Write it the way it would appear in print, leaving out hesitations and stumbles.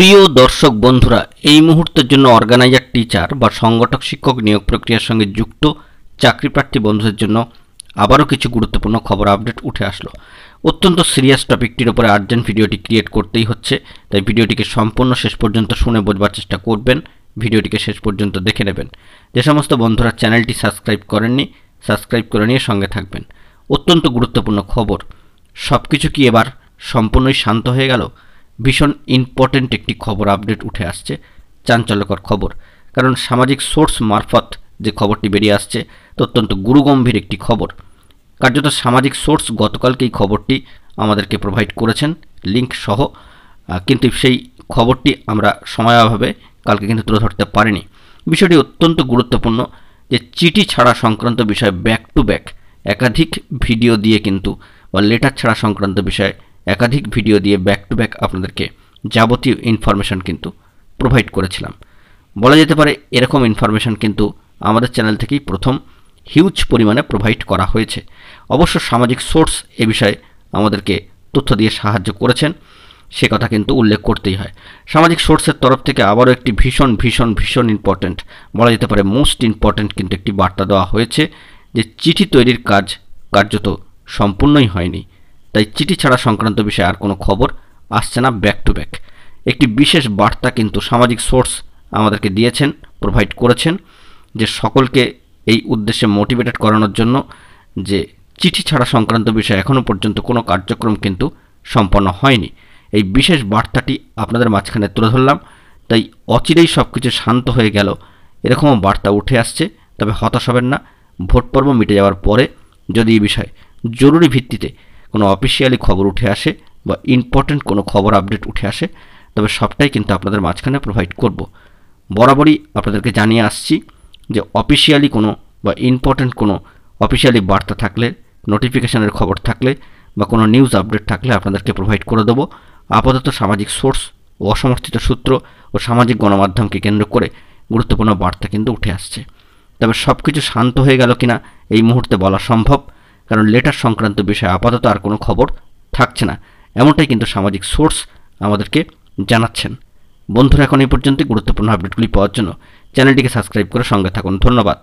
প্রিয় দর্শক বন্ধুরা, এই মুহূর্তের জন্য অর্গানাইজার টিচার বা সংগঠক শিক্ষক নিয়োগ প্রক্রিয়ার সঙ্গে যুক্ত চাকরিপ্রার্থী বন্ধুদের জন্য আবারও কিছু গুরুত্বপূর্ণ খবর আপডেট উঠে আসলো। অত্যন্ত সিরিয়াস টপিকটির উপরে আর্জেন্ট ভিডিওটি ক্রিয়েট করতেই হচ্ছে, তাই ভিডিওটিকে সম্পূর্ণ শেষ পর্যন্ত শুনে বোঝবার চেষ্টা করবেন, ভিডিওটিকে শেষ পর্যন্ত দেখে নেবেন। যে সমস্ত বন্ধুরা চ্যানেলটি সাবস্ক্রাইব করেননি, সাবস্ক্রাইব করে নিয়ে সঙ্গে থাকবেন। অত্যন্ত গুরুত্বপূর্ণ খবর। সব কিছু কি এবার সম্পূর্ণই শান্ত হয়ে গেল? ভীষণ ইম্পর্টেন্ট একটি খবর আপডেট উঠে আসছে, চাঞ্চল্যকর খবর। কারণ সামাজিক সোর্স মারফত যে খবরটি বেরিয়ে আসছে তা অত্যন্ত গুরুগম্ভীর একটি খবর। কার্যত সামাজিক সোর্স গতকালকে এই খবরটি আমাদেরকে প্রোভাইড করেছেন লিঙ্ক সহ, কিন্তু সেই খবরটি আমরা সময়াভাবে কালকে কিন্তু তুলে ধরতে পারিনি। বিষয়টি অত্যন্ত গুরুত্বপূর্ণ যে চিঠি ছাড়া সংক্রান্ত বিষয়ে ব্যাক টু ব্যাক একাধিক ভিডিও দিয়ে কিন্তু বা লেটার ছাড়া সংক্রান্ত বিষয়ে একাধিক ভিডিও দিয়ে ব্যাক টু ব্যাক আপনাদেরকে যাবতীয় ইনফরমেশন কিন্তু প্রোভাইড করেছিলাম। বলা যেতে পারে এরকম ইনফরমেশন কিন্তু আমাদের চ্যানেল থেকেই প্রথম হিউজ পরিমাণে প্রোভাইড করা হয়েছে। অবশ্য সামাজিক সোর্স এ বিষয়ে আমাদেরকে তথ্য দিয়ে সাহায্য করেছেন, সে কথা কিন্তু উল্লেখ করতেই হয়। সামাজিক সোর্সের তরফ থেকে আবারও একটি ভীষণ ভীষণ ভীষণ ইম্পর্ট্যান্ট, বলা যেতে পারে মোস্ট ইম্পর্ট্যান্ট কিন্তু একটি বার্তা দেওয়া হয়েছে যে চিঠি তৈরির কাজ কার্যত সম্পূর্ণই হয়নি। তাই চিঠি ছাড়া সংক্রান্ত বিষয়ে আর কোনো খবর আসছে না ব্যাক টু ব্যাক। একটি বিশেষ বার্তা কিন্তু সামাজিক সোর্স আমাদেরকে দিয়েছেন, প্রোভাইড করেছেন, যে সকলকে এই উদ্দেশ্যে মোটিভেটেড করানোর জন্য যে চিঠি ছাড়া সংক্রান্ত বিষয়ে এখনও পর্যন্ত কোনো কার্যক্রম কিন্তু সম্পন্ন হয়নি। এই বিশেষ বার্তাটি আপনাদের মাঝখানে তুলে ধরলাম। তাই অচিরেই সব কিছু শান্ত হয়ে গেল এরকমও বার্তা উঠে আসছে। তবে হতাশ হবেন না, ভোট পর্ব মিটে যাওয়ার পরে যদি এই বিষয়ে জরুরি ভিত্তিতে কোনো অফিসিয়ালি খবর উঠে আসে বা ইম্পর্টেন্ট কোনো খবর আপডেট উঠে আসে, তবে সবটাই কিন্তু আপনাদের মাঝখানে প্রোভাইড করব। বরাবরই আপনাদেরকে জানিয়ে আসছি যে অফিসিয়ালি কোনো বা ইম্পর্টেন্ট কোনো অফিসিয়ালি বার্তা থাকলে, নোটিফিকেশনের খবর থাকলে বা কোনো নিউজ আপডেট থাকলে আপনাদেরকে প্রোভাইড করে দেবো। আপাতত সামাজিক সোর্স ও অসমর্থিত সূত্র ও সামাজিক গণমাধ্যমকে কেন্দ্র করে গুরুত্বপূর্ণ বার্তা কিন্তু উঠে আসছে। তবে সব কিছু শান্ত হয়ে গেল কিনা এই মুহূর্তে বলা সম্ভব, কারণ লেটার সংক্রান্ত বিষয়ে আপাতত আর কোনো খবর থাকছে না, এমনটাই কিন্তু সামাজিক সোর্স আমাদেরকে জানাচ্ছেন। বন্ধুরা, এখন এই পর্যন্তই। গুরুত্বপূর্ণ আপডেটগুলি পাওয়ার জন্য চ্যানেলটিকে সাবস্ক্রাইব করে সঙ্গে থাকুন। ধন্যবাদ।